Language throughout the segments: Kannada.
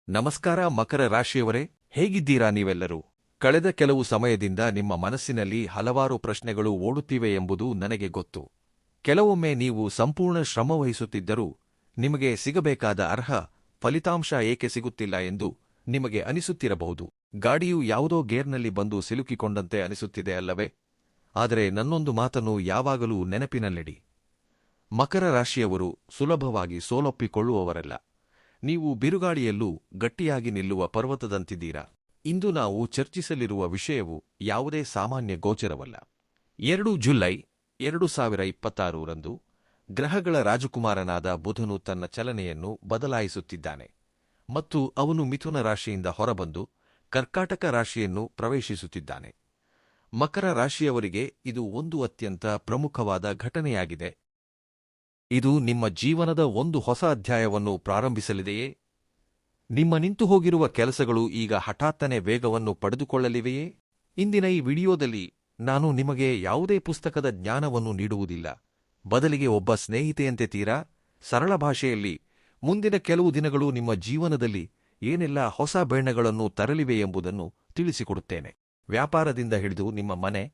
ನಮಸ್ಕಾರ ಮಕರ ರಾಶಿಯವರೇ, ಹೇಗಿದ್ದೀರಾ ನೀವೆಲ್ಲರೂ? ಕಳೆದ ಕೆಲವು ಸಮಯದಿಂದ ನಿಮ್ಮ ಮನಸ್ಸಿನಲ್ಲಿ ಹಲವಾರು ಪ್ರಶ್ನೆಗಳು ಓಡುತ್ತಿವೆ ಎಂಬುದು ನನಗೆ ಗೊತ್ತು. ಕೆಲವೊಮ್ಮೆ ನೀವು ಸಂಪೂರ್ಣ ಶ್ರಮವಹಿಸುತ್ತಿದ್ದರೂ ನಿಮಗೆ ಸಿಗಬೇಕಾದ ಅರ್ಹ ಫಲಿತಾಂಶ ಏಕೆ ಸಿಗುತ್ತಿಲ್ಲ ಎಂದು ನಿಮಗೆ ಅನಿಸುತ್ತಿರಬಹುದು. ಗಾಡಿಯು ಯಾವುದೋ ಗೇರ್ನಲ್ಲಿ ಬಂದು ಸಿಲುಕಿಕೊಂಡಂತೆ ಅನಿಸುತ್ತಿದೆ ಅಲ್ಲವೇ? ಆದರೆ ನನ್ನೊಂದು ಮಾತನ್ನು ಯಾವಾಗಲೂ ನೆನಪಿನಲ್ಲಿಡಿ. ಮಕರ ರಾಶಿಯವರು ಸುಲಭವಾಗಿ ಸೋಲೊಪ್ಪಿಕೊಳ್ಳುವವರಲ್ಲ. ನೀವು ಬಿರುಗಾಳಿಯಲ್ಲೂ ಗಟ್ಟಿಯಾಗಿ ನಿಲ್ಲುವ ಪರ್ವತದಂತಿದ್ದೀರಾ. ಇಂದು ನಾವು ಚರ್ಚಿಸಲಿರುವ ವಿಷಯವು ಯಾವುದೇ ಸಾಮಾನ್ಯ ಗೋಚರವಲ್ಲ. 2 ಜುಲೈ 2026 ರಂದು ಗ್ರಹಗಳ ರಾಜಕುಮಾರನಾದ ಬುಧನು ತನ್ನ ಚಲನೆಯನ್ನು ಬದಲಾಯಿಸುತ್ತಿದ್ದಾನೆ ಮತ್ತು ಅವನು ಮಿಥುನ ರಾಶಿಯಿಂದ ಹೊರಬಂದು ಕರ್ಕಾಟಕ ರಾಶಿಯನ್ನು ಪ್ರವೇಶಿಸುತ್ತಿದ್ದಾನೆ. ಮಕರ ರಾಶಿಯವರಿಗೆ ಇದು ಒಂದು ಅತ್ಯಂತ ಪ್ರಮುಖವಾದ ಘಟನೆಯಾಗಿದೆ. ಇದು ನಿಮ್ಮ ಜೀವನದ ಒಂದು ಹೊಸ ಅಧ್ಯಾಯವನ್ನು ಪ್ರಾರಂಭಿಸಲಿದೆಯೇ? ನಿಮ್ಮ ನಿಂತುಹೋಗಿರುವ ಕೆಲಸಗಳು ಈಗ ಹಠಾತ್ತನೆ ವೇಗವನ್ನು ಪಡೆದುಕೊಳ್ಳಲಿವೆಯೇ? ಇಂದಿನ ಈ ವಿಡಿಯೋದಲ್ಲಿ ನಾನು ನಿಮಗೆ ಯಾವುದೇ ಪುಸ್ತಕದ ಜ್ಞಾನವನ್ನು ನೀಡುವುದಿಲ್ಲ. ಬದಲಿಗೆ ಒಬ್ಬ ಸ್ನೇಹಿತೆಯಂತೆ ತೀರಾ ಸರಳ ಭಾಷೆಯಲ್ಲಿ ಮುಂದಿನ ಕೆಲವು ದಿನಗಳು ನಿಮ್ಮ ಜೀವನದಲ್ಲಿ ಏನೆಲ್ಲ ಹೊಸ ಬೆಳವಣಿಗೆಗಳನ್ನು ತರಲಿವೆ ಎಂಬುದನ್ನು ತಿಳಿಸಿಕೊಡುತ್ತೇನೆ. ವ್ಯಾಪಾರದಿಂದ ಹಿಡಿದು ನಿಮ್ಮ ಮನೆ,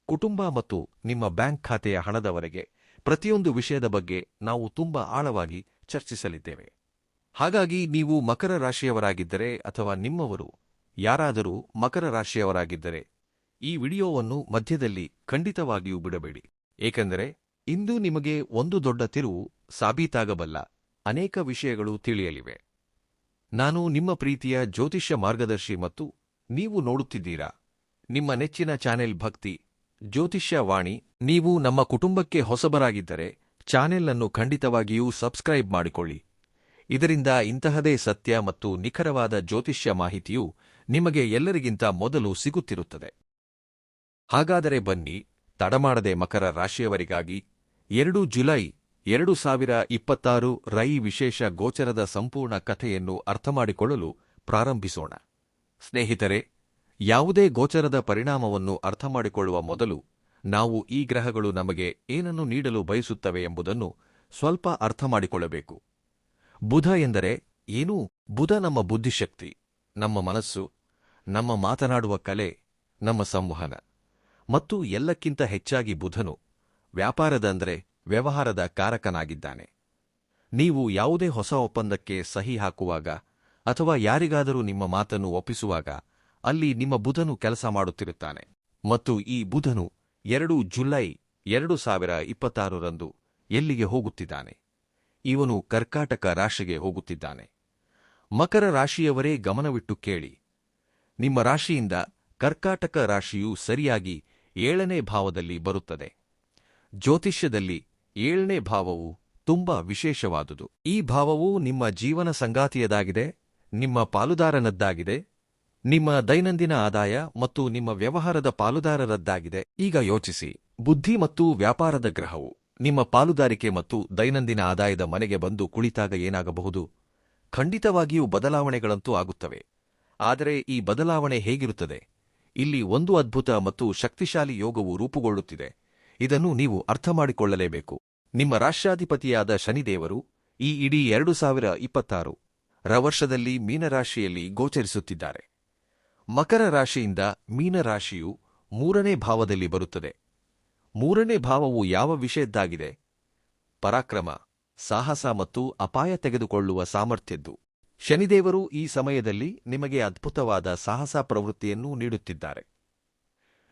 ಕುಟುಂಬ ಮತ್ತು ನಿಮ್ಮ ಬ್ಯಾಂಕ್ ಖಾತೆಯ ಹಣದವರೆಗೆ ಪ್ರತಿಯೊಂದು ವಿಷಯದ ಬಗ್ಗೆ ನಾವು ತುಂಬಾ ಆಳವಾಗಿ ಚರ್ಚಿಸಲಿದ್ದೇವೆ. ಹಾಗಾಗಿ ನೀವು ಮಕರ ರಾಶಿಯವರಾಗಿದ್ದರೆ ಅಥವಾ ನಿಮ್ಮವರು ಯಾರಾದರೂ ಮಕರ ರಾಶಿಯವರಾಗಿದ್ದರೆ ಈ ವಿಡಿಯೋವನ್ನು ಮಧ್ಯದಲ್ಲಿ ಖಂಡಿತವಾಗಿಯೂ ಬಿಡಬೇಡಿ. ಏಕೆಂದರೆ ಇಂದು ನಿಮಗೆ ಒಂದು ದೊಡ್ಡ ತಿರುವು ಸಾಬೀತಾಗಬಲ್ಲ ಅನೇಕ ವಿಷಯಗಳು ತಿಳಿಯಲಿವೆ. ನಾನು ನಿಮ್ಮ ಪ್ರೀತಿಯ ಜ್ಯೋತಿಷ್ಯ ಮಾರ್ಗದರ್ಶಿ ಮತ್ತು ನೀವು ನೋಡುತ್ತಿದ್ದೀರಾ ನಿಮ್ಮ ನೆಚ್ಚಿನ ಚಾನೆಲ್ ಭಕ್ತಿ ಜ್ಯೋತಿಷ್ಯ ವಾಣಿ. ನೀವು ನಮ್ಮ ಕುಟುಂಬಕ್ಕೆ ಹೊಸಬರಾಗಿದ್ದರೆ ಚಾನೆಲ್ ಅನ್ನು ಖಂಡಿತವಾಗಿಯೂ ಸಬ್ಸ್ಕ್ರೈಬ್ ಮಾಡಿಕೊಳ್ಳಿ. ಇದರಿಂದ ಇಂತಹದೇ ಸತ್ಯ ಮತ್ತು ನಿಖರವಾದ ಜ್ಯೋತಿಷ್ಯ ಮಾಹಿತಿಯು ನಿಮಗೆ ಎಲ್ಲರಿಗಿಂತ ಮೊದಲು ಸಿಗುತ್ತಿರುತ್ತದೆ. ಹಾಗಾದರೆ ಬನ್ನಿ, ತಡಮಾಡದೆ ಮಕರ ರಾಶಿಯವರಿಗಾಗಿ 2 ಜುಲೈ 2026 ರೈ ವಿಶೇಷ ಗೋಚರದ ಸಂಪೂರ್ಣ ಕಥೆಯನ್ನು ಅರ್ಥಮಾಡಿಕೊಳ್ಳಲು ಪ್ರಾರಂಭಿಸೋಣ. ಸ್ನೇಹಿತರೆ, ಯಾವುದೇ ಗೋಚರದ ಪರಿಣಾಮವನ್ನು ಅರ್ಥಮಾಡಿಕೊಳ್ಳುವ ಮೊದಲು ನಾವು ಈ ಗ್ರಹಗಳು ನಮಗೆ ಏನನ್ನು ನೀಡಲು ಬಯಸುತ್ತವೆ ಎಂಬುದನ್ನು ಸ್ವಲ್ಪ ಅರ್ಥಮಾಡಿಕೊಳ್ಳಬೇಕು. ಬುಧ ಎಂದರೆ ಏನೂ? ಬುಧ ನಮ್ಮ ಬುದ್ಧಿಶಕ್ತಿ, ನಮ್ಮ ಮನಸ್ಸು, ನಮ್ಮ ಮಾತನಾಡುವ ಕಲೆ, ನಮ್ಮ ಸಂವಹನ ಮತ್ತು ಎಲ್ಲಕ್ಕಿಂತ ಹೆಚ್ಚಾಗಿ ಬುಧನು ವ್ಯಾಪಾರದ ವ್ಯವಹಾರದ ಕಾರಕನಾಗಿದ್ದಾನೆ. ನೀವು ಯಾವುದೇ ಹೊಸ ಒಪ್ಪಂದಕ್ಕೆ ಸಹಿ ಹಾಕುವಾಗ ಅಥವಾ ಯಾರಿಗಾದರೂ ನಿಮ್ಮ ಮಾತನ್ನು ಒಪ್ಪಿಸುವಾಗ ಅಲ್ಲಿ ನಿಮ್ಮ ಬುಧನು ಕೆಲಸ ಮಾಡುತ್ತಿರುತ್ತಾನೆ. ಮತ್ತು ಈ ಬುಧನು 2 ಜುಲೈ 2026 ರಂದು ಎಲ್ಲಿಗೆ ಹೋಗುತ್ತಿದ್ದಾನೆ? ಇವನು ಕರ್ಕಾಟಕ ರಾಶಿಗೆ ಹೋಗುತ್ತಿದ್ದಾನೆ. ಮಕರ ರಾಶಿಯವರೇ ಗಮನವಿಟ್ಟು ಕೇಳಿ. ನಿಮ್ಮ ರಾಶಿಯಿಂದ ಕರ್ಕಾಟಕ ರಾಶಿಯು ಸರಿಯಾಗಿ 7ನೇ ಭಾವದಲ್ಲಿ ಬರುತ್ತದೆ. ಜ್ಯೋತಿಷ್ಯದಲ್ಲಿ 7ನೇ ಭಾವವು ತುಂಬಾ ವಿಶೇಷವಾದುದು. ಈ ಭಾವವು ನಿಮ್ಮ ಜೀವನ ಸಂಗಾತಿಯದಾಗಿದೆ, ನಿಮ್ಮ ಪಾಲುದಾರನದ್ದಾಗಿದೆ, ನಿಮ್ಮ ದೈನಂದಿನ ಆದಾಯ ಮತ್ತು ನಿಮ್ಮ ವ್ಯವಹಾರದ ಪಾಲುದಾರರದ್ದಾಗಿದೆ. ಈಗ ಯೋಚಿಸಿ, ಬುದ್ಧಿ ಮತ್ತು ವ್ಯಾಪಾರದ ಗ್ರಹವು ನಿಮ್ಮ ಪಾಲುದಾರಿಕೆ ಮತ್ತು ದೈನಂದಿನ ಆದಾಯದ ಮನೆಗೆ ಬಂದು ಕುಳಿತಾಗ ಏನಾಗಬಹುದು? ಖಂಡಿತವಾಗಿಯೂ ಬದಲಾವಣೆಗಳಂತೂ ಆಗುತ್ತವೆ. ಆದರೆ ಈ ಬದಲಾವಣೆ ಹೇಗಿರುತ್ತದೆ? ಇಲ್ಲಿ ಒಂದು ಅದ್ಭುತ ಮತ್ತು ಶಕ್ತಿಶಾಲಿ ಯೋಗವು ರೂಪುಗೊಳ್ಳುತ್ತಿದೆ. ಇದನ್ನು ನೀವು ಅರ್ಥಮಾಡಿಕೊಳ್ಳಲೇಬೇಕು. ನಿಮ್ಮ ರಾಷ್ಟ್ರಾಧಿಪತಿಯಾದ ಶನಿದೇವರು ಈ ಇಡೀ 2026 ರ ವರ್ಷದಲ್ಲಿ ಮೀನರಾಶಿಯಲ್ಲಿ ಗೋಚರಿಸುತ್ತಿದ್ದಾರೆ. ಮಕರ ರಾಶಿಯಿಂದ ಮೀನರಾಶಿಯು 3ನೇ ಭಾವದಲ್ಲಿ ಬರುತ್ತದೆ. 3ನೇ ಭಾವವು ಯಾವ ವಿಷಯದ್ದಾಗಿದೆ? ಪರಾಕ್ರಮ, ಸಾಹಸ ಮತ್ತು ಅಪಾಯ ತೆಗೆದುಕೊಳ್ಳುವ ಸಾಮರ್ಥ್ಯದ್ದು. ಶನಿದೇವರು ಈ ಸಮಯದಲ್ಲಿ ನಿಮಗೆ ಅದ್ಭುತವಾದ ಸಾಹಸ ಪ್ರವೃತ್ತಿಯನ್ನು ನೀಡುತ್ತಿದ್ದಾರೆ.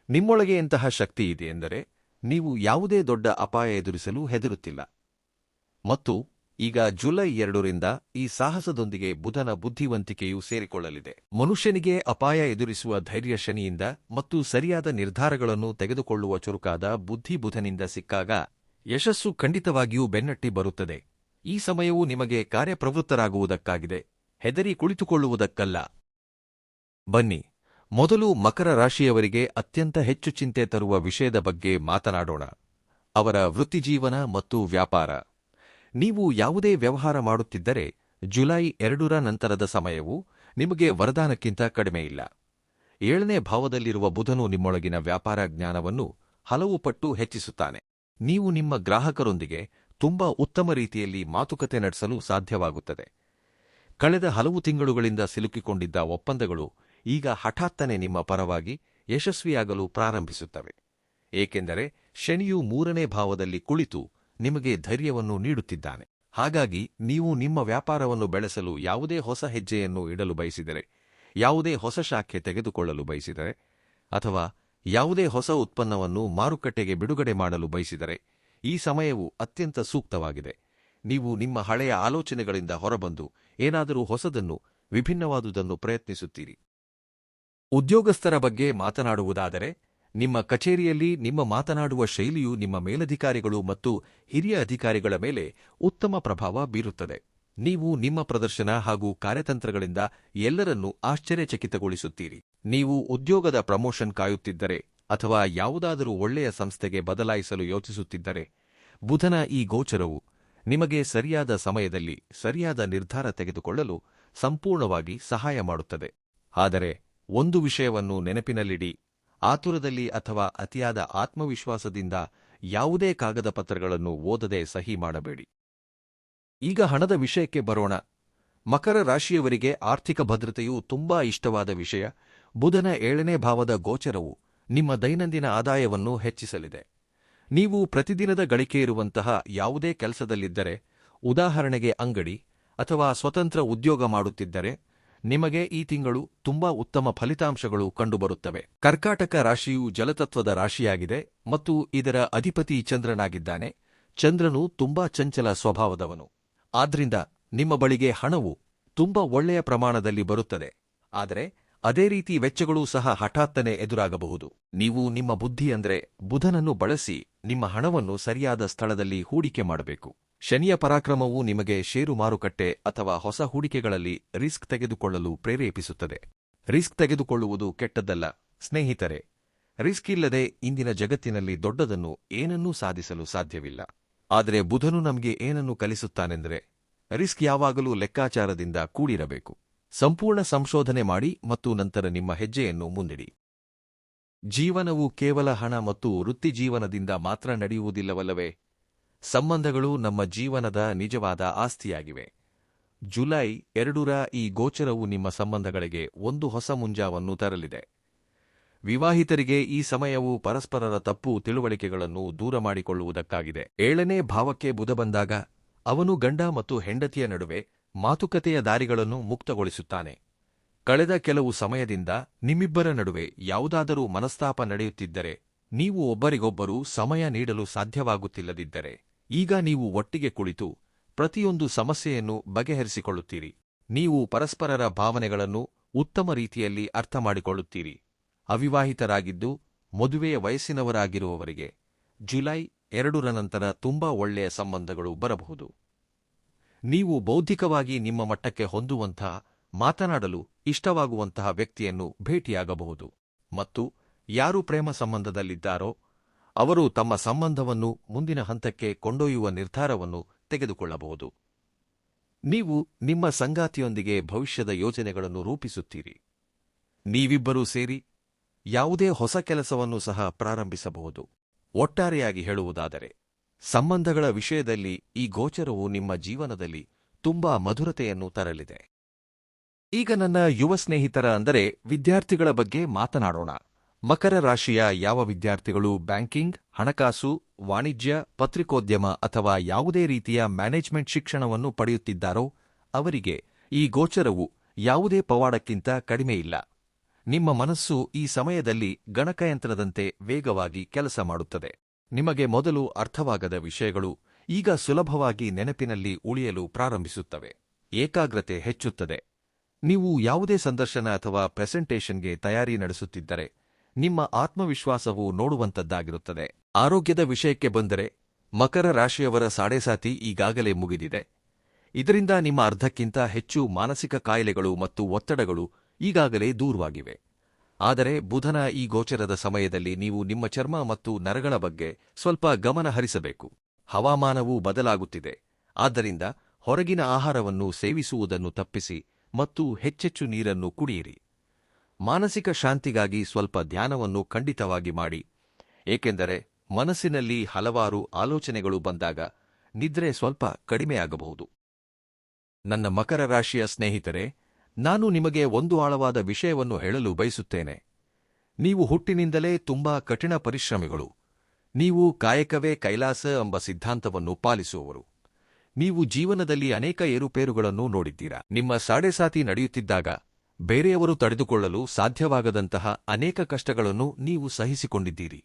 ನಿಮ್ಮೊಳಗೆ ಎಂತಹ ಶಕ್ತಿ ಇದೆ ಎಂದರೆ ನೀವು ಯಾವುದೇ ದೊಡ್ಡ ಅಪಾಯ ಎದುರಿಸಲು ಹೆದರುತ್ತಿಲ್ಲ. ಮತ್ತು ಈಗ ಜುಲೈ 2 ರಿಂದ ಈ ಸಾಹಸದೊಂದಿಗೆ ಬುಧನ ಬುದ್ಧಿವಂತಿಕೆಯೂ ಸೇರಿಕೊಳ್ಳಲಿದೆ. ಮನುಷ್ಯನಿಗೆ ಅಪಾಯ ಎದುರಿಸುವ ಧೈರ್ಯ ಶನಿಯಿಂದ ಮತ್ತು ಸರಿಯಾದ ನಿರ್ಧಾರಗಳನ್ನು ತೆಗೆದುಕೊಳ್ಳುವ ಚುರುಕಾದ ಬುದ್ಧಿ ಬುಧನಿಂದ ಸಿಕ್ಕಾಗ ಯಶಸ್ಸು ಖಂಡಿತವಾಗಿಯೂ ಬೆನ್ನಟ್ಟಿ ಬರುತ್ತದೆ. ಈ ಸಮಯವು ನಿಮಗೆ ಕಾರ್ಯಪ್ರವೃತ್ತರಾಗುವುದಕ್ಕಾಗಿದೆ, ಹೆದರಿ ಕುಳಿತುಕೊಳ್ಳುವುದಕ್ಕಲ್ಲ. ಬನ್ನಿ, ಮೊದಲು ಮಕರ ರಾಶಿಯವರಿಗೆ ಅತ್ಯಂತ ಹೆಚ್ಚು ಚಿಂತೆ ತರುವ ವಿಷಯದ ಬಗ್ಗೆ ಮಾತನಾಡೋಣ: ಅವರ ವೃತ್ತಿಜೀವನ ಮತ್ತು ವ್ಯಾಪಾರ. ನೀವು ಯಾವುದೇ ವ್ಯವಹಾರ ಮಾಡುತ್ತಿದ್ದರೆ ಜುಲೈ 2 ರ ನಂತರದ ಸಮಯವು ನಿಮಗೆ ವರದಾನಕ್ಕಿಂತ ಕಡಿಮೆಯಿಲ್ಲ. 7ನೇ ಭಾವದಲ್ಲಿರುವ ಬುಧನು ನಿಮ್ಮೊಳಗಿನ ವ್ಯಾಪಾರ ಜ್ಞಾನವನ್ನು ಹಲವು ಪಟ್ಟು ಹೆಚ್ಚಿಸುತ್ತಾನೆ. ನೀವು ನಿಮ್ಮ ಗ್ರಾಹಕರೊಂದಿಗೆ ತುಂಬಾ ಉತ್ತಮ ರೀತಿಯಲ್ಲಿ ಮಾತುಕತೆ ನಡೆಸಲು ಸಾಧ್ಯವಾಗುತ್ತದೆ. ಕಳೆದ ಹಲವು ತಿಂಗಳುಗಳಿಂದ ಸಿಲುಕಿಕೊಂಡಿದ್ದ ಒಪ್ಪಂದಗಳು ಈಗ ಹಠಾತ್ತನೆ ನಿಮ್ಮ ಪರವಾಗಿ ಯಶಸ್ವಿಯಾಗಲು ಪ್ರಾರಂಭಿಸುತ್ತವೆ. ಏಕೆಂದರೆ ಶನಿಯು 3ನೇ ಭಾವದಲ್ಲಿ ಕುಳಿತು ನಿಮಗೆ ಧೈರ್ಯವನ್ನು ನೀಡುತ್ತಿದ್ದಾನೆ. ಹಾಗಾಗಿ ನೀವು ನಿಮ್ಮ ವ್ಯಾಪಾರವನ್ನು ಬೆಳೆಸಲು ಯಾವುದೇ ಹೊಸ ಹೆಜ್ಜೆಯನ್ನು ಇಡಲು ಬಯಸಿದರೆ, ಯಾವುದೇ ಹೊಸ ಶಾಖೆ ತೆಗೆದುಕೊಳ್ಳಲು ಬಯಸಿದರೆ, ಅಥವಾ ಯಾವುದೇ ಹೊಸ ಉತ್ಪನ್ನವನ್ನು ಮಾರುಕಟ್ಟೆಗೆ ಬಿಡುಗಡೆ ಮಾಡಲು ಬಯಸಿದರೆ ಈ ಸಮಯವು ಅತ್ಯಂತ ಸೂಕ್ತವಾಗಿದೆ. ನೀವು ನಿಮ್ಮ ಹಳೆಯ ಆಲೋಚನೆಗಳಿಂದ ಹೊರಬಂದು ಏನಾದರೂ ಹೊಸದನ್ನು, ವಿಭಿನ್ನವಾದುದನ್ನು ಪ್ರಯತ್ನಿಸುತ್ತೀರಿ. ಉದ್ಯೋಗಸ್ಥರ ಬಗ್ಗೆ ಮಾತನಾಡುವುದಾದರೆ, ನಿಮ್ಮ ಕಚೇರಿಯಲ್ಲಿ ನಿಮ್ಮ ಮಾತನಾಡುವ ಶೈಲಿಯು ನಿಮ್ಮ ಮೇಲಧಿಕಾರಿಗಳು ಮತ್ತು ಹಿರಿಯ ಅಧಿಕಾರಿಗಳ ಮೇಲೆ ಉತ್ತಮ ಪ್ರಭಾವ ಬೀರುತ್ತದೆ. ನೀವು ನಿಮ್ಮ ಪ್ರದರ್ಶನ ಹಾಗೂ ಕಾರ್ಯತಂತ್ರಗಳಿಂದ ಎಲ್ಲರನ್ನೂ ಆಶ್ಚರ್ಯಚಕಿತಗೊಳಿಸುತ್ತೀರಿ. ನೀವು ಉದ್ಯೋಗದ ಪ್ರಮೋಷನ್ ಕಾಯುತ್ತಿದ್ದರೆ ಅಥವಾ ಯಾವುದಾದರೂ ಒಳ್ಳೆಯ ಸಂಸ್ಥೆಗೆ ಬದಲಾಯಿಸಲು ಯೋಚಿಸುತ್ತಿದ್ದರೆ, ಬುಧನ ಈ ಗೋಚರವು ನಿಮಗೆ ಸರಿಯಾದ ಸಮಯದಲ್ಲಿ ಸರಿಯಾದ ನಿರ್ಧಾರ ತೆಗೆದುಕೊಳ್ಳಲು ಸಂಪೂರ್ಣವಾಗಿ ಸಹಾಯ ಮಾಡುತ್ತದೆ. ಆದರೆ ಒಂದು ವಿಷಯವನ್ನು ನೆನಪಿನಲ್ಲಿಡಿ: ಆತುರದಲ್ಲಿ ಅಥವಾ ಅತಿಯಾದ ಆತ್ಮವಿಶ್ವಾಸದಿಂದ ಯಾವುದೇ ಕಾಗದ ಪತ್ರಗಳನ್ನು ಓದದೆ ಸಹಿ ಮಾಡಬೇಡಿ. ಈಗ ಹಣದ ವಿಷಯಕ್ಕೆ ಬರೋಣ. ಮಕರ ರಾಶಿಯವರಿಗೆ ಆರ್ಥಿಕ ಭದ್ರತೆಯು ತುಂಬಾ ಇಷ್ಟವಾದ ವಿಷಯ. ಬುಧನ 7ನೇ ಭಾವದ ಗೋಚರವು ನಿಮ್ಮ ದೈನಂದಿನ ಆದಾಯವನ್ನು ಹೆಚ್ಚಿಸಲಿದೆ. ನೀವು ಪ್ರತಿದಿನದ ಗಳಿಕೆ ಇರುವಂತಹ ಯಾವುದೇ ಕೆಲಸದಲ್ಲಿದ್ದರೆ, ಉದಾಹರಣೆಗೆ ಅಂಗಡಿ ಅಥವಾ ಸ್ವತಂತ್ರ ಉದ್ಯೋಗ ಮಾಡುತ್ತಿದ್ದರೆ, ನಿಮಗೆ ಈ ತಿಂಗಳು ತುಂಬಾ ಉತ್ತಮ ಫಲಿತಾಂಶಗಳು ಕಂಡುಬರುತ್ತವೆ. ಕರ್ಕಾಟಕ ರಾಶಿಯು ಜಲತತ್ವದ ರಾಶಿಯಾಗಿದೆ ಮತ್ತು ಇದರ ಅಧಿಪತಿ ಚಂದ್ರನಾಗಿದ್ದಾನೆ. ಚಂದ್ರನು ತುಂಬಾ ಚಂಚಲ ಸ್ವಭಾವದವನು. ಆದ್ರಿಂದ ನಿಮ್ಮ ಬಳಿಗೆ ಹಣವು ತುಂಬಾ ಒಳ್ಳೆಯ ಪ್ರಮಾಣದಲ್ಲಿ ಬರುತ್ತದೆ. ಆದರೆ ಅದೇ ರೀತಿ ವೆಚ್ಚಗಳೂ ಸಹ ಹಠಾತ್ತನೆ ಎದುರಾಗಬಹುದು. ನೀವು ನಿಮ್ಮ ಬುದ್ಧಿ ಅಂದ್ರೆ ಬುಧನನ್ನು ಬಳಸಿ ನಿಮ್ಮ ಹಣವನ್ನು ಸರಿಯಾದ ಸ್ಥಳದಲ್ಲಿ ಹೂಡಿಕೆ ಮಾಡಬೇಕು. ಶನಿಯ ಪರಾಕ್ರಮವು ನಿಮಗೆ ಷೇರು ಮಾರುಕಟ್ಟೆ ಅಥವಾ ಹೊಸ ಹೂಡಿಕೆಗಳಲ್ಲಿ ರಿಸ್ಕ್ ತೆಗೆದುಕೊಳ್ಳಲು ಪ್ರೇರೇಪಿಸುತ್ತದೆ. ರಿಸ್ಕ್ ತೆಗೆದುಕೊಳ್ಳುವುದು ಕೆಟ್ಟದ್ದಲ್ಲ ಸ್ನೇಹಿತರೆ. ರಿಸ್ಕ್ ಇಲ್ಲದೆ ಇಂದಿನ ಜಗತ್ತಿನಲ್ಲಿ ದೊಡ್ಡದನ್ನು ಏನನ್ನೂ ಸಾಧಿಸಲು ಸಾಧ್ಯವಿಲ್ಲ. ಆದರೆ ಬುಧನು ನಮಗೆ ಏನನ್ನು ಕಲಿಸುತ್ತಾನೆಂದರೆ, ರಿಸ್ಕ್ ಯಾವಾಗಲೂ ಲೆಕ್ಕಾಚಾರದಿಂದ ಕೂಡಿರಬೇಕು. ಸಂಪೂರ್ಣ ಸಂಶೋಧನೆ ಮಾಡಿ ಮತ್ತು ನಂತರ ನಿಮ್ಮ ಹೆಜ್ಜೆಯನ್ನು ಮುಂದಿಡಿ. ಜೀವನವು ಕೇವಲ ಹಣ ಮತ್ತು ವೃತ್ತಿಜೀವನದಿಂದ ಮಾತ್ರ ನಡೆಯುವುದಿಲ್ಲವಲ್ಲವೇ? ಸಂಬಂಧಗಳು ನಮ್ಮ ಜೀವನದ ನಿಜವಾದ ಆಸ್ತಿಯಾಗಿವೆ. ಜುಲೈ 2ರ ಈ ಗೋಚರವು ನಿಮ್ಮ ಸಂಬಂಧಗಳಿಗೆ ಒಂದು ಹೊಸ ಮುಂಜಾವನ್ನು ತರಲಿದೆ. ವಿವಾಹಿತರಿಗೆ ಈ ಸಮಯವು ಪರಸ್ಪರರ ತಪ್ಪು ತಿಳುವಳಿಕೆಗಳನ್ನು ದೂರ ಮಾಡಿಕೊಳ್ಳುವುದಕ್ಕಾಗಿದೆ. 7ನೇ ಭಾವಕ್ಕೆ ಬುಧ ಬಂದಾಗ ಅವನು ಗಂಡ ಮತ್ತು ಹೆಂಡತಿಯ ನಡುವೆ ಮಾತುಕತೆಯ ದಾರಿಗಳನ್ನು ಮುಕ್ತಗೊಳಿಸುತ್ತಾನೆ. ಕಳೆದ ಕೆಲವು ಸಮಯದಿಂದ ನಿಮ್ಮಿಬ್ಬರ ನಡುವೆ ಯಾವುದಾದರೂ ಮನಸ್ತಾಪ ನಡೆಯುತ್ತಿದ್ದರೆ, ನೀವು ಒಬ್ಬರಿಗೊಬ್ಬರು ಸಮಯ ನೀಡಲು ಸಾಧ್ಯವಾಗುತ್ತಿಲ್ಲದಿದ್ದರೆ, ಈಗ ನೀವು ಒಟ್ಟಿಗೆ ಕುಳಿತು ಪ್ರತಿಯೊಂದು ಸಮಸ್ಯೆಯನ್ನು ಬಗೆಹರಿಸಿಕೊಳ್ಳುತ್ತೀರಿ. ನೀವು ಪರಸ್ಪರರ ಭಾವನೆಗಳನ್ನು ಉತ್ತಮ ರೀತಿಯಲ್ಲಿ ಅರ್ಥಮಾಡಿಕೊಳ್ಳುತ್ತೀರಿ. ಅವಿವಾಹಿತರಾಗಿದ್ದು ಮದುವೆಯ ವಯಸ್ಸಿನವರಾಗಿರುವವರಿಗೆ ಜುಲೈ 2ರ ನಂತರ ತುಂಬಾ ಒಳ್ಳೆಯ ಸಂಬಂಧಗಳು ಬರಬಹುದು. ನೀವು ಬೌದ್ಧಿಕವಾಗಿ ನಿಮ್ಮ ಮಟ್ಟಕ್ಕೆ ಹೊಂದುವಂತಹ, ಮಾತನಾಡಲು ಇಷ್ಟವಾಗುವಂತಹ ವ್ಯಕ್ತಿಯನ್ನು ಭೇಟಿಯಾಗಬಹುದು. ಮತ್ತು ಯಾರು ಪ್ರೇಮ ಸಂಬಂಧದಲ್ಲಿದ್ದಾರೋ ಅವರು ತಮ್ಮ ಸಂಬಂಧವನ್ನು ಮುಂದಿನ ಹಂತಕ್ಕೆ ಕೊಂಡೊಯ್ಯುವ ನಿರ್ಧಾರವನ್ನು ತೆಗೆದುಕೊಳ್ಳಬಹುದು. ನೀವು ನಿಮ್ಮ ಸಂಗಾತಿಯೊಂದಿಗೆ ಭವಿಷ್ಯದ ಯೋಜನೆಗಳನ್ನು ರೂಪಿಸುತ್ತೀರಿ. ನೀವಿಬ್ಬರೂ ಸೇರಿ ಯಾವುದೇ ಹೊಸ ಕೆಲಸವನ್ನು ಸಹ ಪ್ರಾರಂಭಿಸಬಹುದು. ಒಟ್ಟಾರೆಯಾಗಿ ಹೇಳುವುದಾದರೆ, ಸಂಬಂಧಗಳ ವಿಷಯದಲ್ಲಿ ಈ ಗೋಚರವು ನಿಮ್ಮ ಜೀವನದಲ್ಲಿ ತುಂಬಾ ಮಧುರತೆಯನ್ನು ತರಲಿದೆ. ಈಗ ನನ್ನ ಯುವ ಸ್ನೇಹಿತರ ಅಂದರೆ ವಿದ್ಯಾರ್ಥಿಗಳ ಬಗ್ಗೆ ಮಾತನಾಡೋಣ. ಮಕರ ರಾಶಿಯ ಯಾವ ವಿದ್ಯಾರ್ಥಿಗಳು ಬ್ಯಾಂಕಿಂಗ್, ಹಣಕಾಸು, ವಾಣಿಜ್ಯ, ಪತ್ರಿಕೋದ್ಯಮ ಅಥವಾ ಯಾವುದೇ ರೀತಿಯ ಮ್ಯಾನೇಜ್ಮೆಂಟ್ ಶಿಕ್ಷಣವನ್ನು ಪಡೆಯುತ್ತಿದ್ದಾರೋ ಅವರಿಗೆ ಈ ಗೋಚರವು ಯಾವುದೇ ಪವಾಡಕ್ಕಿಂತ ಕಡಿಮೆಯಿಲ್ಲ. ನಿಮ್ಮ ಮನಸ್ಸು ಈ ಸಮಯದಲ್ಲಿ ಗಣಕಯಂತ್ರದಂತೆ ವೇಗವಾಗಿ ಕೆಲಸ ಮಾಡುತ್ತದೆ. ನಿಮಗೆ ಮೊದಲು ಅರ್ಥವಾಗದ ವಿಷಯಗಳು ಈಗ ಸುಲಭವಾಗಿ ನೆನಪಿನಲ್ಲಿ ಉಳಿಯಲು ಪ್ರಾರಂಭಿಸುತ್ತವೆ. ಏಕಾಗ್ರತೆ ಹೆಚ್ಚುತ್ತದೆ. ನೀವು ಯಾವುದೇ ಸಂದರ್ಶನ ಅಥವಾ ಪ್ರೆಸೆಂಟೇಷನ್ಗೆ ತಯಾರಿ ನಡೆಸುತ್ತಿದ್ದರೆ ನಿಮ್ಮ ಆತ್ಮವಿಶ್ವಾಸವು ನೋಡುವಂತದ್ದಾಗಿರುತ್ತದೆ. ಆರೋಗ್ಯದ ವಿಷಯಕ್ಕೆ ಬಂದರೆ, ಮಕರ ರಾಶಿಯವರ ಸಾಡೆಸಾತಿ ಈಗಾಗಲೇ ಮುಗಿದಿದೆ. ಇದರಿಂದ ನಿಮ್ಮ ಅರ್ಧಕ್ಕಿಂತ ಹೆಚ್ಚು ಮಾನಸಿಕ ಕಾಯಿಲೆಗಳು ಮತ್ತು ಒತ್ತಡಗಳು ಈಗಾಗಲೇ ದೂರವಾಗಿವೆ. ಆದರೆ ಬುಧನ ಈ ಗೋಚರದ ಸಮಯದಲ್ಲಿ ನೀವು ನಿಮ್ಮ ಚರ್ಮ ಮತ್ತು ನರಗಳ ಬಗ್ಗೆ ಸ್ವಲ್ಪ ಗಮನ ಹರಿಸಬೇಕು. ಹವಾಮಾನವೂ ಬದಲಾಗುತ್ತಿದೆ. ಆದ್ದರಿಂದ ಹೊರಗಿನ ಆಹಾರವನ್ನು ಸೇವಿಸುವುದನ್ನು ತಪ್ಪಿಸಿ ಮತ್ತು ಹೆಚ್ಚೆಚ್ಚು ನೀರನ್ನು ಕುಡಿಯಿರಿ. ಮಾನಸಿಕ ಶಾಂತಿಗಾಗಿ ಸ್ವಲ್ಪ ಧ್ಯಾನವನ್ನು ಖಂಡಿತವಾಗಿ ಮಾಡಿ, ಏಕೆಂದರೆ ಮನಸ್ಸಿನಲ್ಲಿ ಹಲವಾರು ಆಲೋಚನೆಗಳು ಬಂದಾಗ ನಿದ್ರೆ ಸ್ವಲ್ಪ ಕಡಿಮೆಯಾಗಬಹುದು. ನನ್ನ ಮಕರ ರಾಶಿಯ ಸ್ನೇಹಿತರೆ, ನಾನು ನಿಮಗೆ ಒಂದು ಆಳವಾದ ವಿಷಯವನ್ನು ಹೇಳಲು ಬಯಸುತ್ತೇನೆ. ನೀವು ಹುಟ್ಟಿನಿಂದಲೇ ತುಂಬಾ ಕಠಿಣ ಪರಿಶ್ರಮಿಗಳು. ನೀವು ಕಾಯಕವೇ ಕೈಲಾಸ ಎಂಬ ಸಿದ್ಧಾಂತವನ್ನು ಪಾಲಿಸುವವರು. ನೀವು ಜೀವನದಲ್ಲಿ ಅನೇಕ ಏರುಪೇರುಗಳನ್ನು ನೋಡಿದ್ದೀರಾ. ನಿಮ್ಮ ಸಾಡೆಸಾತಿ ನಡೆಯುತ್ತಿದ್ದಾಗ ಬೇರೆಯವರು ತಡೆದುಕೊಳ್ಳಲು ಸಾಧ್ಯವಾಗದಂತಹ ಅನೇಕ ಕಷ್ಟಗಳನ್ನು ನೀವು ಸಹಿಸಿಕೊಂಡಿದ್ದೀರಿ.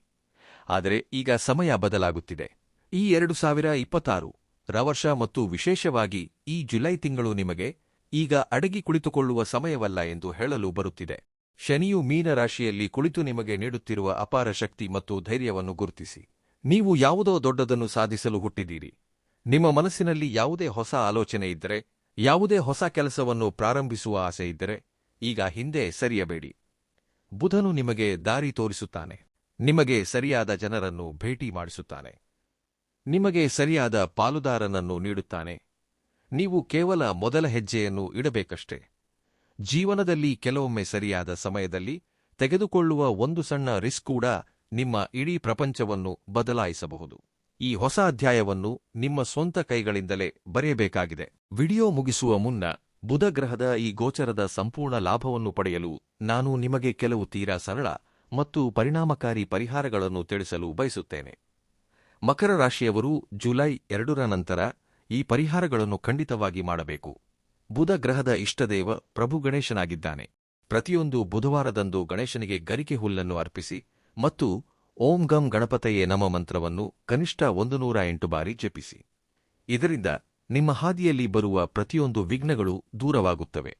ಆದರೆ ಈಗ ಸಮಯ ಬದಲಾಗುತ್ತಿದೆ. ಈ 2026 ರ ವರ್ಷ ಮತ್ತು ವಿಶೇಷವಾಗಿ ಈ ಜುಲೈ ತಿಂಗಳು ನಿಮಗೆ ಈಗ ಅಡಗಿ ಕುಳಿತುಕೊಳ್ಳುವ ಸಮಯವಲ್ಲ ಎಂದು ಹೇಳಲು ಬರುತ್ತಿದೆ. ಶನಿಯು ಮೀನ ರಾಶಿಯಲ್ಲಿ ಕುಳಿತು ನಿಮಗೆ ನೀಡುತ್ತಿರುವ ಅಪಾರ ಶಕ್ತಿ ಮತ್ತು ಧೈರ್ಯವನ್ನು ಗುರುತಿಸಿ. ನೀವು ಯಾವುದೋ ದೊಡ್ಡದನ್ನು ಸಾಧಿಸಲು ಹುಟ್ಟಿದ್ದೀರಿ. ನಿಮ್ಮ ಮನಸ್ಸಿನಲ್ಲಿ ಯಾವುದೇ ಹೊಸ ಆಲೋಚನೆ ಇದ್ದರೆ, ಯಾವುದೇ ಹೊಸ ಕೆಲಸವನ್ನು ಪ್ರಾರಂಭಿಸುವ ಆಸೆ ಇದ್ದರೆ, ಈಗ ಹಿಂದೆ ಸರಿಯಬೇಡಿ. ಬುಧನು ನಿಮಗೆ ದಾರಿ ತೋರಿಸುತ್ತಾನೆ. ನಿಮಗೆ ಸರಿಯಾದ ಜನರನ್ನು ಭೇಟಿ ಮಾಡಿಸುತ್ತಾನೆ. ನಿಮಗೆ ಸರಿಯಾದ ಪಾಲುದಾರನನ್ನು ನೀಡುತ್ತಾನೆ. ನೀವು ಕೇವಲ ಮೊದಲ ಹೆಜ್ಜೆಯನ್ನು ಇಡಬೇಕಷ್ಟೇ. ಜೀವನದಲ್ಲಿ ಕೆಲವೊಮ್ಮೆ ಸರಿಯಾದ ಸಮಯದಲ್ಲಿ ತೆಗೆದುಕೊಳ್ಳುವ ಒಂದು ಸಣ್ಣ ರಿಸ್ಕ್ ಕೂಡ ನಿಮ್ಮ ಇಡೀ ಪ್ರಪಂಚವನ್ನು ಬದಲಾಯಿಸಬಹುದು. ಈ ಹೊಸ ಅಧ್ಯಾಯವನ್ನು ನಿಮ್ಮ ಸ್ವಂತ ಕೈಗಳಿಂದಲೇ ಬರೆಯಬೇಕಾಗಿದೆ. ವಿಡಿಯೋ ಮುಗಿಸುವ ಮುನ್ನ ಬುಧ ಗ್ರಹದ ಈ ಗೋಚರದ ಸಂಪೂರ್ಣ ಲಾಭವನ್ನು ಪಡೆಯಲು ನಾನು ನಿಮಗೆ ಕೆಲವು ತೀರಾ ಸರಳ ಮತ್ತು ಪರಿಣಾಮಕಾರಿ ಪರಿಹಾರಗಳನ್ನು ತಿಳಿಸಲು ಬಯಸುತ್ತೇನೆ. ಮಕರ ರಾಶಿಯವರು ಜುಲೈ 2ರ ನಂತರ ಈ ಪರಿಹಾರಗಳನ್ನು ಖಂಡಿತವಾಗಿ ಮಾಡಬೇಕು. ಬುಧ ಗ್ರಹದ ಇಷ್ಟದೇವ ಪ್ರಭು ಗಣೇಶನಾಗಿದ್ದಾನೆ. ಪ್ರತಿಯೊಂದು ಬುಧವಾರದಂದು ಗಣೇಶನಿಗೆ ಗರಿಕೆ ಹುಲ್ಲನ್ನು ಅರ್ಪಿಸಿ ಮತ್ತು ಓಂ ಗಂ ಗಣಪತಯೇ ನಮ ಮಂತ್ರವನ್ನು ಕನಿಷ್ಠ 108 ಬಾರಿ ಜಪಿಸಿ. ಇದರಿಂದ ನಿಮ್ಮ ಹಾದಿಯಲ್ಲಿ ಬರುವ ಪ್ರತಿಯೊಂದು ವಿಘ್ನಗಳು ದೂರವಾಗುತ್ತವೆ.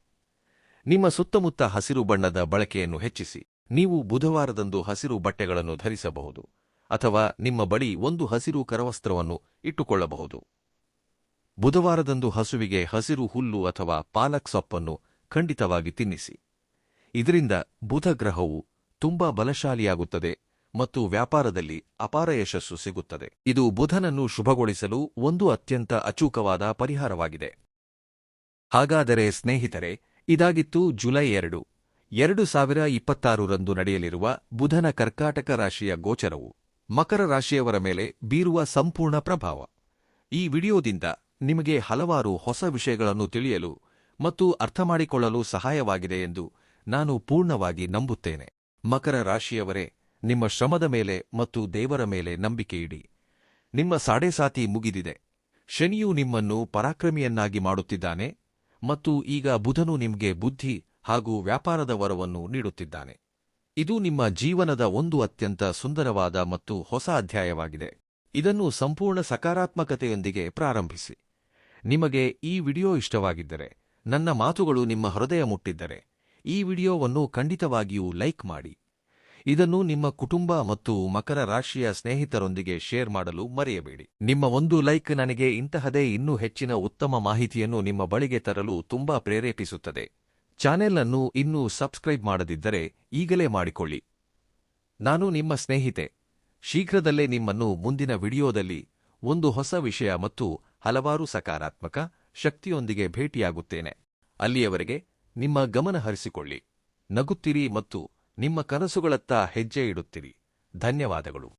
ನಿಮ್ಮ ಸುತ್ತಮುತ್ತ ಹಸಿರು ಬಣ್ಣದ ಬಳಕೆಯನ್ನು ಹೆಚ್ಚಿಸಿ. ನೀವು ಬುಧವಾರದಂದು ಹಸಿರು ಬಟ್ಟೆಗಳನ್ನು ಧರಿಸಬಹುದು ಅಥವಾ ನಿಮ್ಮ ಬಳಿ ಒಂದು ಹಸಿರು ಕರವಸ್ತ್ರವನ್ನು ಇಟ್ಟುಕೊಳ್ಳಬಹುದು. ಬುಧವಾರದಂದು ಹಸುವಿಗೆ ಹಸಿರು ಹುಲ್ಲು ಅಥವಾ ಪಾಲಕ್ ಸೊಪ್ಪನ್ನು ಖಂಡಿತವಾಗಿ ತಿನ್ನಿಸಿ. ಇದರಿಂದ ಬುಧ ಗ್ರಹವು ತುಂಬಾ ಬಲಶಾಲಿಯಾಗುತ್ತದೆ ಮತ್ತು ವ್ಯಾಪಾರದಲ್ಲಿ ಅಪಾರ ಯಶಸ್ಸು ಸಿಗುತ್ತದೆ. ಇದು ಬುಧನನ್ನು ಶುಭಗೊಳಿಸಲು ಒಂದು ಅತ್ಯಂತ ಅಚೂಕವಾದ ಪರಿಹಾರವಾಗಿದೆ. ಹಾಗಾದರೆ ಸ್ನೇಹಿತರೆ, ಇದಾಗಿತ್ತು ಜುಲೈ 2026ರಂದು ನಡೆಯಲಿರುವ ಬುಧನ ಕರ್ಕಾಟಕ ರಾಶಿಯ ಗೋಚರವು ಮಕರ ರಾಶಿಯವರ ಮೇಲೆ ಬೀರುವ ಸಂಪೂರ್ಣ ಪ್ರಭಾವ. ಈ ವಿಡಿಯೋದಿಂದ ನಿಮಗೆ ಹಲವಾರು ಹೊಸ ವಿಷಯಗಳನ್ನು ತಿಳಿಯಲು ಮತ್ತು ಅರ್ಥಮಾಡಿಕೊಳ್ಳಲು ಸಹಾಯವಾಗಿದೆ ಎಂದು ನಾನು ಪೂರ್ಣವಾಗಿ ನಂಬುತ್ತೇನೆ. ಮಕರ ರಾಶಿಯವರೇ, ನಿಮ್ಮ ಶ್ರಮದ ಮೇಲೆ ಮತ್ತು ದೇವರ ಮೇಲೆ ನಂಬಿಕೆಯಿಡಿ. ನಿಮ್ಮ ಸಾಡೆಸಾತಿ ಮುಗಿದಿದೆ. ಶನಿಯು ನಿಮ್ಮನ್ನು ಪರಾಕ್ರಮಿಯನ್ನಾಗಿ ಮಾಡುತ್ತಿದ್ದಾನೆ ಮತ್ತು ಈಗ ಬುಧನು ನಿಮಗೆ ಬುದ್ಧಿ ಹಾಗೂ ವ್ಯಾಪಾರದ ವರವನ್ನು ನೀಡುತ್ತಿದ್ದಾನೆ. ಇದು ನಿಮ್ಮ ಜೀವನದ ಒಂದು ಅತ್ಯಂತ ಸುಂದರವಾದ ಮತ್ತು ಹೊಸ ಅಧ್ಯಾಯವಾಗಿದೆ. ಇದನ್ನು ಸಂಪೂರ್ಣ ಸಕಾರಾತ್ಮಕತೆಯೊಂದಿಗೆ ಪ್ರಾರಂಭಿಸಿ. ನಿಮಗೆ ಈ ವಿಡಿಯೋ ಇಷ್ಟವಾಗಿದ್ದರೆ, ನನ್ನ ಮಾತುಗಳು ನಿಮ್ಮ ಹೃದಯ ಮುಟ್ಟಿದ್ದರೆ, ಈ ವಿಡಿಯೋವನ್ನು ಖಂಡಿತವಾಗಿಯೂ ಲೈಕ್ ಮಾಡಿ. ಇದನ್ನು ನಿಮ್ಮ ಕುಟುಂಬ ಮತ್ತು ಮಕರ ರಾಶಿಯ ಸ್ನೇಹಿತರೊಂದಿಗೆ ಶೇರ್ ಮಾಡಲು ಮರೆಯಬೇಡಿ. ನಿಮ್ಮ ಒಂದು ಲೈಕ್ ನನಗೆ ಇಂತಹದೇ ಇನ್ನೂ ಹೆಚ್ಚಿನ ಉತ್ತಮ ಮಾಹಿತಿಯನ್ನು ನಿಮ್ಮ ಬಳಿಗೆ ತರಲು ತುಂಬಾ ಪ್ರೇರೇಪಿಸುತ್ತದೆ. ಚಾನೆಲ್ ಅನ್ನು ಇನ್ನೂ ಸಬ್ಸ್ಕ್ರೈಬ್ ಮಾಡದಿದ್ದರೆ ಈಗಲೇ ಮಾಡಿಕೊಳ್ಳಿ. ನಾನು ನಿಮ್ಮ ಸ್ನೇಹಿತೆ. ಶೀಘ್ರದಲ್ಲೇ ನಿಮ್ಮನ್ನು ಮುಂದಿನ ವಿಡಿಯೋದಲ್ಲಿ ಒಂದು ಹೊಸ ವಿಷಯ ಮತ್ತು ಹಲವಾರು ಸಕಾರಾತ್ಮಕ ಶಕ್ತಿಯೊಂದಿಗೆ ಭೇಟಿಯಾಗುತ್ತೇನೆ. ಅಲ್ಲಿಯವರೆಗೆ ನಿಮ್ಮ ಗಮನ ಹರಿಸಿಕೊಳ್ಳಿ, ನಗುತ್ತಿರಿ ಮತ್ತು ನಿಮ್ಮ ಕನಸುಗಳತ್ತ ಹೆಜ್ಜೆ ಇಡುತ್ತಿರಿ. ಧನ್ಯವಾದಗಳು.